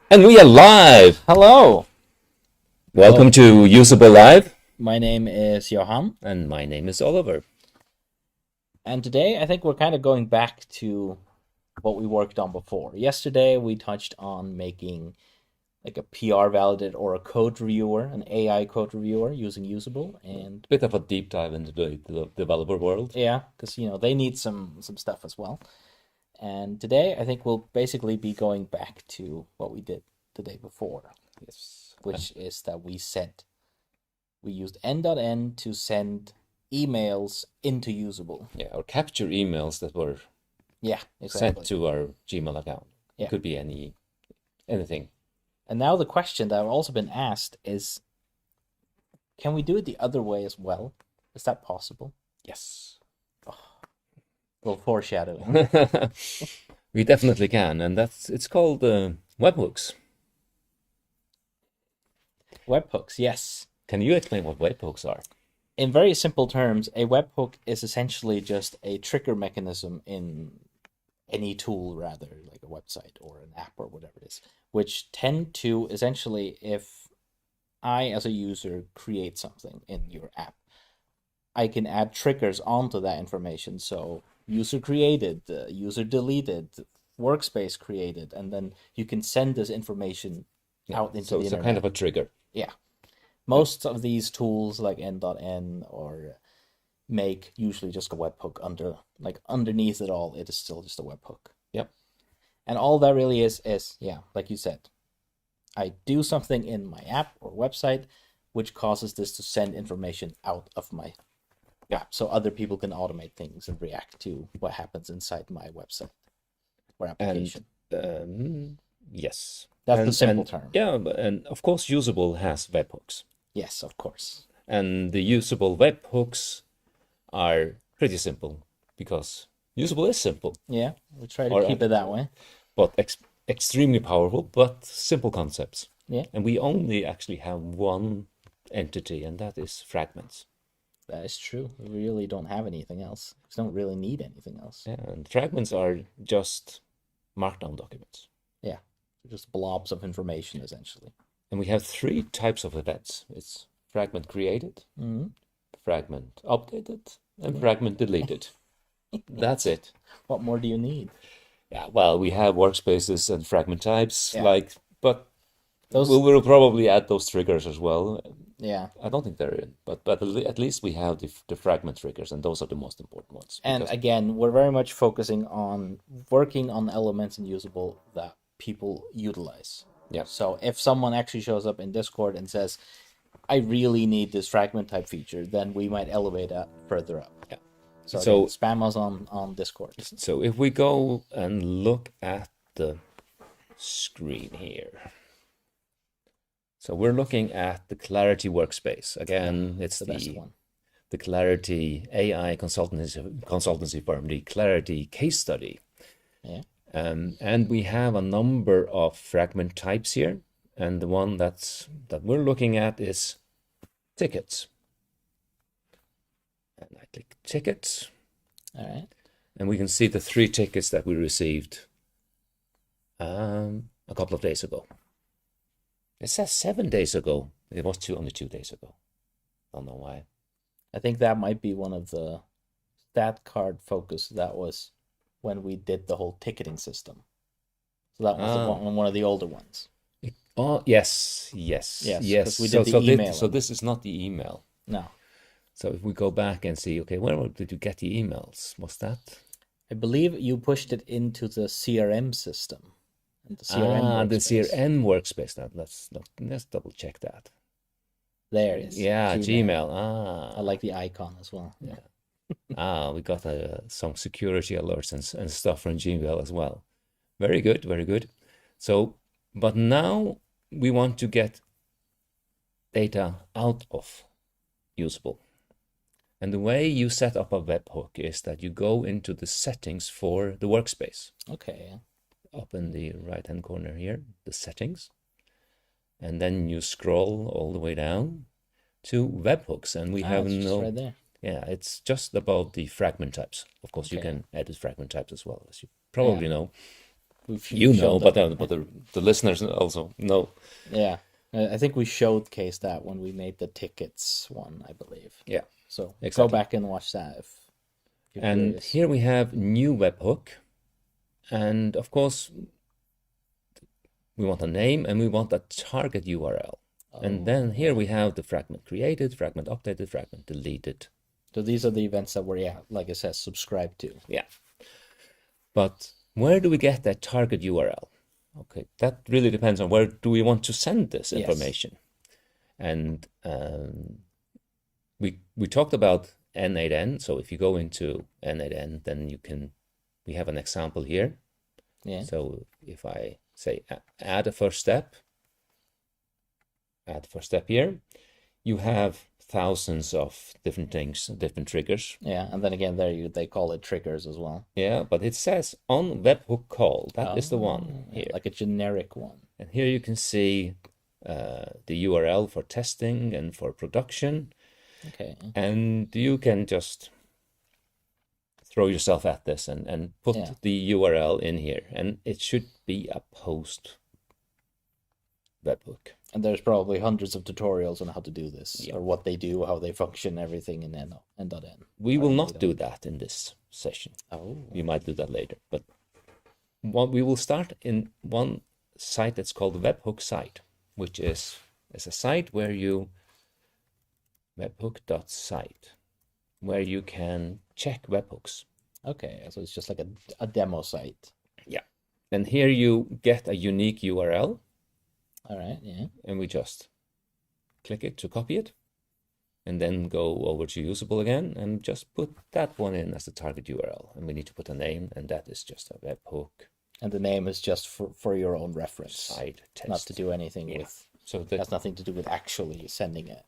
And we are live. Hello. Welcome to Usable Live. My name is Johan, And my name is Oliver. and today I think we're kind of going back to what we worked on before. Yesterday we touched on making like a PR validated or a code reviewer, an AI code reviewer using Usable, and Bit of a deep dive into the developer world. yeah, because they need some stuff as well. And today I think we'll basically be going back to what we did the day before, Yes. which is that we used n.n to send emails into Usable. Yeah, or capture emails that were Yeah, sent exactly. to our Gmail account. Yeah. It could be anything. And now the question that I've also been asked is, can we do it the other way as well? Is that possible? Yes. A little foreshadowing. We definitely can, and it's called webhooks. Webhooks, yes. Can you explain what webhooks are? In very simple terms, a webhook is essentially just a trigger mechanism in any tool, rather, like a website or an app or whatever it is, which tend to essentially, if I, as a user, create something in your app, I can add triggers onto that information. So, user created, user deleted, workspace created, and then you can send this information out into the So internet. kind of a trigger. Yeah. Most of these tools like n.n or make usually just a webhook underneath it all, it is still just a webhook. Yep. And all that really is yeah, like you said, I do something in my app or website which causes this to send information out of my app so other people can automate things and react to what happens inside my website or application. Yes. That's the simple term. Yeah, and of course Usable has webhooks. Yes, of course. And the Usable webhooks are pretty simple because Usable is simple, Yeah, we try to keep it that way. but extremely powerful, but simple concepts. Yeah, And we only actually have one entity, and that is fragments. that is true. We really don't have anything else. We don't really need anything else. Yeah, and fragments are just markdown documents. Yeah, they're just blobs of information essentially. And we have three types of events. It's fragment created, fragment updated, and fragment deleted. That's it. What more do you need? Yeah, well, we have workspaces and fragment types, Yeah. but Those, we'll probably add those triggers as well. yeah. I don't think they're in, but at least we have the fragment triggers, and those are the most important ones. And because- again, we're very much focusing on working on elements in Usable that people utilize. Yeah. So if someone actually shows up in Discord and says, I really need this fragment type feature, then we might elevate that further up. Yeah. So, So- again, spam us on Discord. So if we go and look at the screen here. So we're looking at the Clarity workspace. Again, it's The best one. the Clarity AI consultancy firm, the Clarity case study. Yeah. And we have a number of fragment types here. And the one that we're looking at is tickets. And I click tickets. All right. And we can see the 3 tickets that we received a couple of days ago. It says 7 days ago. It was only 2 days ago. Don't know why. I think that might be one of the stat card focus that was when we did the whole ticketing system. So that was one of the older ones. Oh, yes. Yes. 'cause we did the email so one. this is not the email. No. So if we go back and see, okay, where did you get the emails? Was that? I believe you pushed it into the CRM system. And the CRM The workspace. CRM workspace. Now let's double check that. There it is. Yeah, Gmail. I like the icon as well. Yeah. We got some security alerts and stuff from Gmail as well. Very good, very good. So, but now we want to get data out of Usable. And the way you set up a webhook is that you go into the settings for the workspace. Okay. Up in the right-hand corner here, the settings. And then you scroll all the way down to webhooks. And we have it's just no... right there. Yeah, it's just about the fragment types. Of course, you Okay. can edit fragment types as well, as you probably know. You know, shown but that. the listeners also know. Yeah, I think we showcased that when we made the tickets one, I believe. Yeah, So go exactly. back and watch that if you're And curious. here we have new webhook, and of course we want a name and we want a target URL. And then here we have the fragment created, fragment updated, fragment deleted. So these are the events that we're, like it says, subscribed to. Yeah. But where do we get that target URL? Okay, that really depends on where do we want to send this information. And we talked about N8N. So if you go into N8N, then we have an example here. Yeah. So if I say add a first step here, you have thousands of different things, different triggers. Yeah, and then again, they call it triggers as well. Yeah, but it says on webhook call. That is the one here. Like a generic one. And here you can see the URL for testing and for production. Okay. And you can just throw yourself at this and put the URL in here. And it should be a post webhook. And there's probably hundreds of tutorials on how to do this, or what they do, how they function, everything in N.N. We will not do that in this session. Oh. We might do that later. But we will start in one site that's called Webhook site, which is a site where you webhook.site, where you can check webhooks. Okay, so it's just like a demo site. Yeah. And here you get a unique URL. All right, yeah. And we just click it to copy it, and then go over to usable again and just put that one in as the target URL. And we need to put a name, and that is just a webhook. And the name is just for your own reference. Site test. Not to do anything with. So that has nothing to do with actually sending it.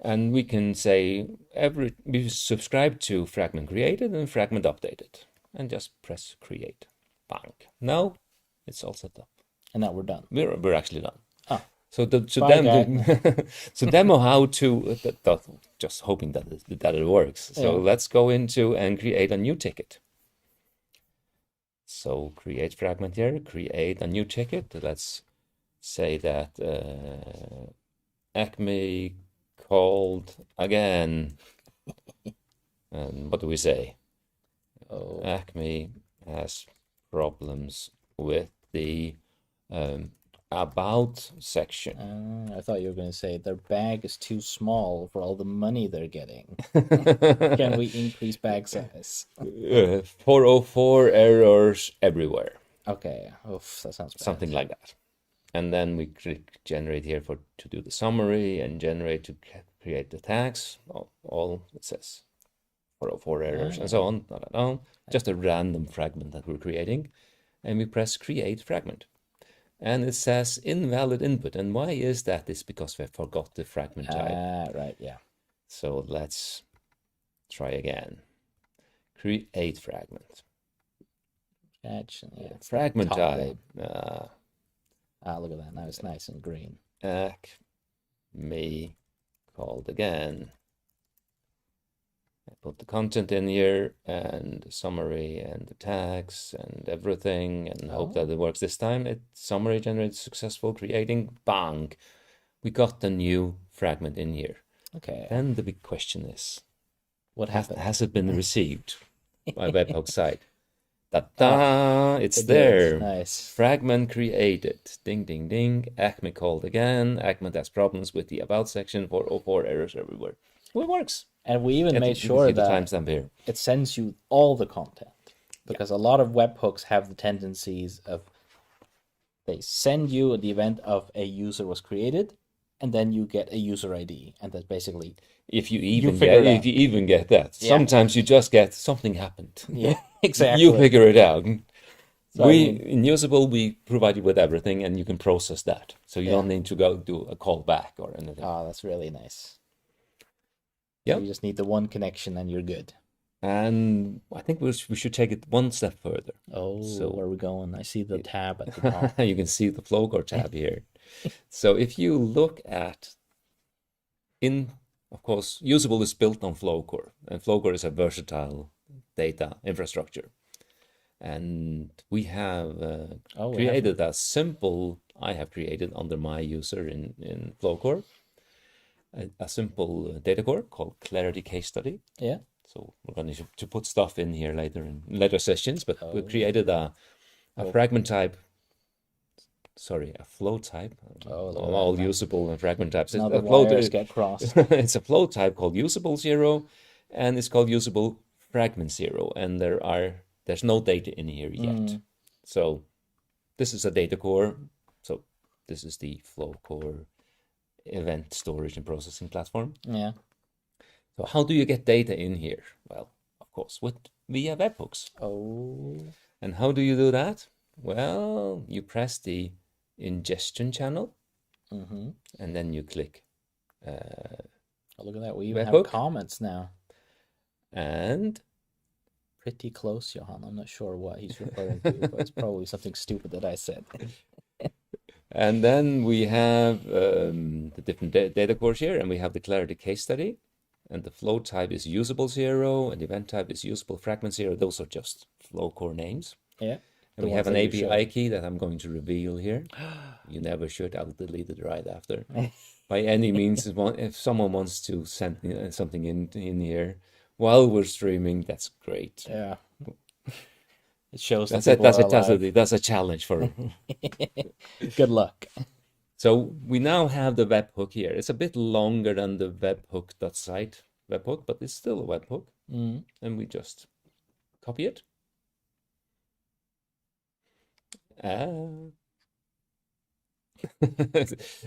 And we can say we subscribe to fragment created and fragment updated, and just press create. Bang. Now it's all set up. And now we're done. We're actually done. Oh. So demo how to just hoping that it works. So let's go into and create a new ticket. So create fragment here, create a new ticket. Let's say that Acme called again. And what do we say? Oh. Acme has problems with the about section. I thought you were going to say their bag is too small for all the money they're getting. Can we increase bag size? 404 errors everywhere. Okay. Oof, that sounds bad. Something like that. And then we click generate here to do the summary and generate to create the tags. All it says 404 errors and so on. Just a random fragment that we're creating. And we press create fragment. And it says invalid input. And why is that? It's because we forgot the fragment type. Right, yeah. So let's try again. Create fragment. Fragment type. Look at that. Now it's nice and green. Me called again. I put the content in here and summary and the tags and everything and hope that it works this time. Summary generated successful creating. Bang! We got the new fragment in here. Okay. Then the big question is, what happened? Has it been received by Webhook site? Ta-da! It's there. Nice. Fragment created. Ding, ding, ding. Acme called again. Acme has problems with the about section. 404 errors everywhere. Well, it works. And we even made sure that timestamp here. It sends you all the content. Because a lot of webhooks have the tendencies of they send you the event of a user was created, and then you get a user ID, and that's basically if you even get that. Yeah. Sometimes you just get something happened. Yeah, exactly. You figure it out. So, in Usable, we provide you with everything, and you can process that. So you don't need to go do a callback or anything. Oh, that's really nice. Yeah, so you just need the one connection, and you're good. And I think we should take it one step further. Oh, so where are we going? I see the tab at the top. You can see the Flowcore tab here. So if you look at of course, Usable is built on Flowcore, and Flowcore is a versatile data infrastructure. And we have Oh, we have. created a simple, I have created under my user in Flowcore, a simple data core called Clarity Case Study. Yeah. So we're going to put stuff in here later in later sessions, but we Oh. created a Oh. fragment type, sorry, a flow type, Oh, look at all that. usable and fragment types. Now It's the a flow, wires get crossed. it's a flow type called usable 0, and it's called usable fragment 0, and there's no data in here yet. So this is a data core. So this is the flow core event storage and processing platform. Yeah. So how do you get data in here? Well, of course, via webhooks. Oh. And how do you do that? Well, you press the ingestion channel, and then you click Oh, look at that. We even have webhook, comments now. and Pretty close, Johan. I'm not sure what he's referring to, but it's probably something stupid that I said. and then we have the different data cores here, and we have the Clarity case study, and the flow type is usable 0, and the event type is usable fragment 0. Those are just flow core names. Yeah. And we have an API key that I'm going to reveal here. You never should. I'll delete it right after. By any means, if someone wants to send something in here while we're streaming, that's great. Yeah. It shows that that's a challenge for Good luck. So we now have the webhook here. It's a bit longer than the webhook.site webhook, but it's still a webhook. And we just copy it.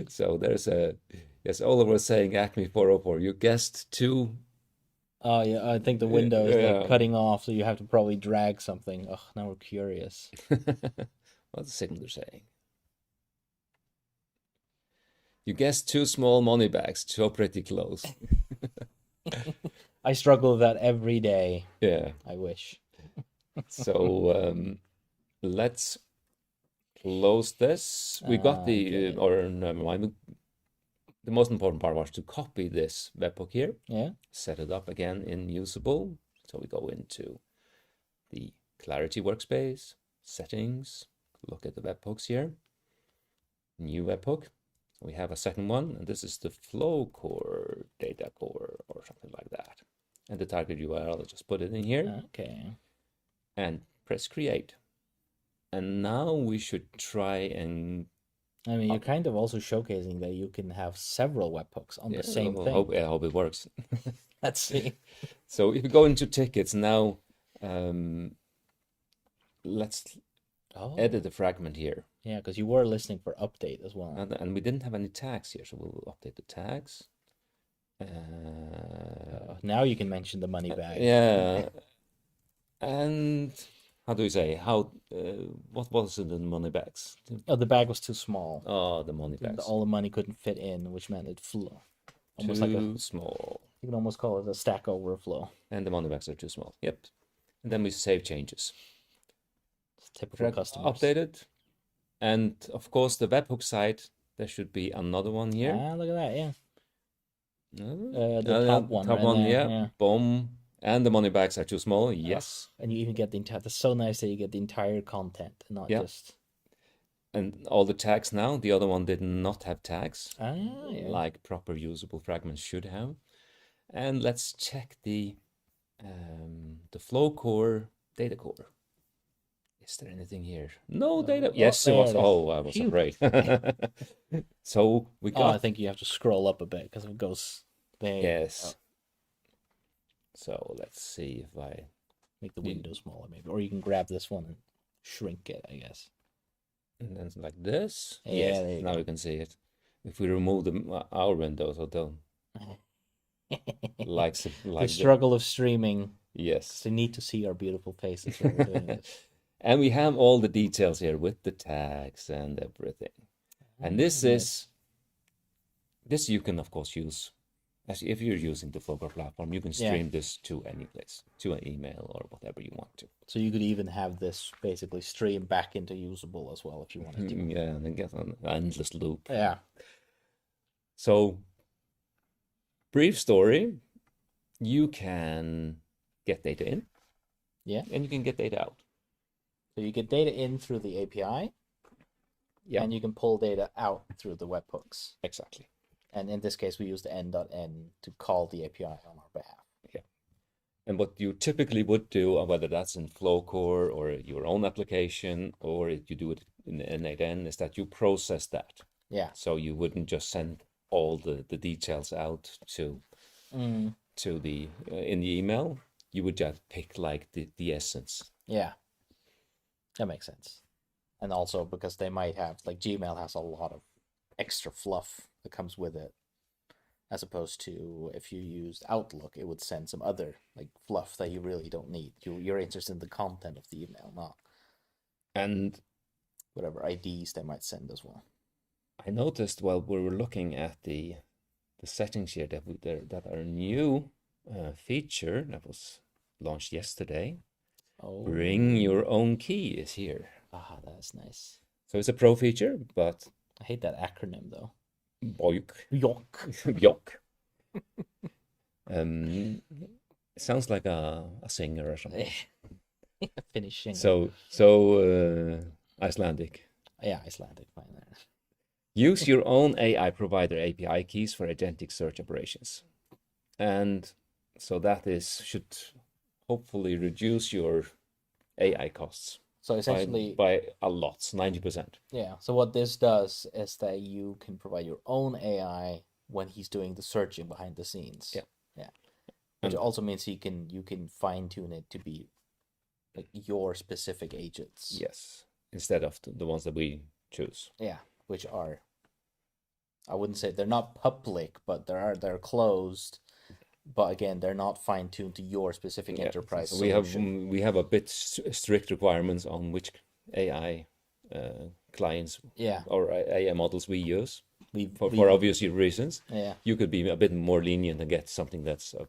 So there's Oliver saying Acme 404. You guessed 2. Oh yeah, I think the window is like cutting off, so you have to probably drag something. Oh, now we're curious. What's the signature saying? You guessed 2 small money bags, so pretty close. I struggle with that every day. Yeah. I wish. So let's close this. We got the, or never mind. The most important part was to copy this webhook here. Yeah. Set it up again in usable. So we go into the Clarity workspace, settings, look at the webhooks here. New webhook. We have a second one, and this is the flow core, data core, or something like that. And the target URL, I'll just put it in here. Okay. And press create. And now we should try and... I mean, you're kind of also showcasing that you can have several webhooks on the same thing. I hope it works. Let's see. So if you go into tickets now, let's edit the fragment here. Yeah, because you were listening for update as well. And we didn't have any tags here, so we'll update the tags. Now you can mention the money bag. Yeah. And how do you say? What was it in the money bags? Oh, the bag was too small. Oh, the money bags. All the money couldn't fit in, which meant it flew. Almost too small. You can almost call it a Stack Overflow. And the money bags are too small. Yep. And then we save changes. It's typical customers. Updated. And of course, the webhook site, there should be another one here. Ah, look at that, yeah. The top one. Top right one, there, yeah. Boom. And the money bags are too small. Yes. And you even get the entire. That's so nice that you get the entire content and not just. And all the tags now. The other one did not have tags, yeah. like proper usable fragments should have. And let's check the flow core data core. Is there anything here? No data. Yes, it was. Oh, I was afraid. So we got. I think you have to scroll up a bit because it goes there. Yes. So let's see if I make the window smaller, maybe, or you can grab this one and shrink it, I guess. And then like this. Yeah. Yes. Now you can see it. If we remove our windows, or don't. like the struggle of streaming. Yes. They need to see our beautiful faces when we're doing this. And we have all the details here with the tags and everything. And this you can of course use. As if you're using the Flowcore platform, you can stream this to any place, to an email or whatever you want to. So you could even have this basically stream back into usable as well if you wanted to. Yeah, and then get an endless loop. Yeah. So, brief story, you can get data in. Yeah. And you can get data out. So you get data in through the API, Yeah, and you can pull data out through the webhooks. exactly. And in this case, we use the n.n to call the API on our behalf. Yeah. And what you typically would do, whether that's in Flowcore or your own application, or if you do it in N8N, is that you process that. Yeah. So you wouldn't just send all the details out to the in the email. You would just pick like the essence. Yeah. That makes sense. And also because they might have, like Gmail has a lot of extra fluff that comes with it, as opposed to if you used Outlook, it would send some other like fluff that you really don't need. You're interested in the content of the email, not And whatever IDs they might send as well. I noticed while we were looking at the settings here that our new feature that was launched yesterday, Oh, bring your own key, is here. that's nice. So it's a pro feature, but I hate that acronym though. boink, Yonk. yok. It sounds like a singer or something. Finishing. So Icelandic. Yeah, Icelandic. Fine there. Use your own AI provider API keys for agentic search operations. And so that should hopefully reduce your AI costs So essentially, by a lot, 90%. yeah. So what this does is that you can provide your own AI when he's doing the searching behind the scenes. Yeah. Yeah. Which also means you can fine tune it to be like your specific agents. Yes, instead of the ones that we choose. Yeah, which are, I wouldn't say they're not public, but they're closed. But again, they're not fine tuned to your specific enterprise so solution. we have a bit strict requirements on which AI clients or AI models we use for obvious reasons. Yeah, You could be a bit more lenient and get something that's true.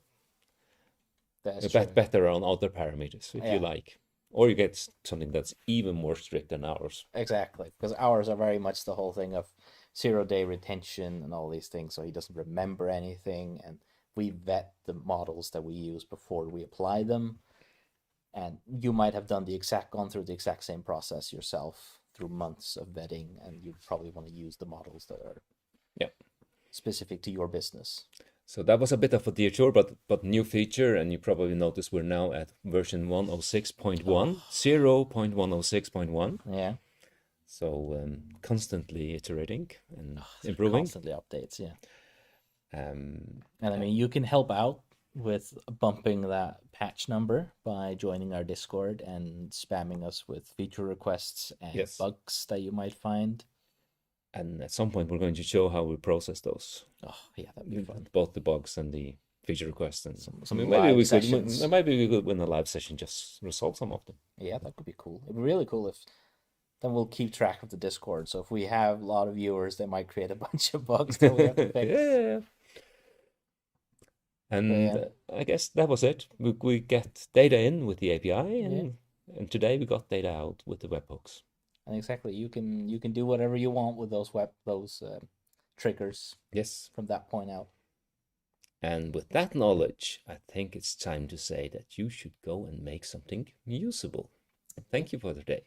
better on other parameters if you like, or you get something that's even more strict than ours. Exactly, because ours are very much the whole thing of 0-day retention and all these things, so he doesn't remember anything, and we vet the models that we use before we apply them. And you might have gone through the exact same process yourself through months of vetting, and you probably want to use the models that are specific to your business. So that was a bit of a detour, but new feature, and you probably noticed we're now at version 106.1, 0.106.1. Yeah. So constantly iterating and improving. Constantly updates, yeah. And I mean, you can help out with bumping that patch number by joining our Discord and spamming us with feature requests and bugs that you might find. And at some point, we're going to show how we process those. Oh, yeah, that'd be fun. Both the bugs and the feature requests. And maybe we could win a live session, just resolve some of them. Yeah, that could be cool. It'd be really cool if then we'll keep track of the Discord. So if we have a lot of viewers, they might create a bunch of bugs that we have to fix. Yeah. And I guess that was it. We get data in with the API, and today we got data out with the webhooks. And exactly, you can do whatever you want with those triggers. Yes. From that point out. And with that knowledge, I think it's time to say that you should go and make something usable. Thank you for today.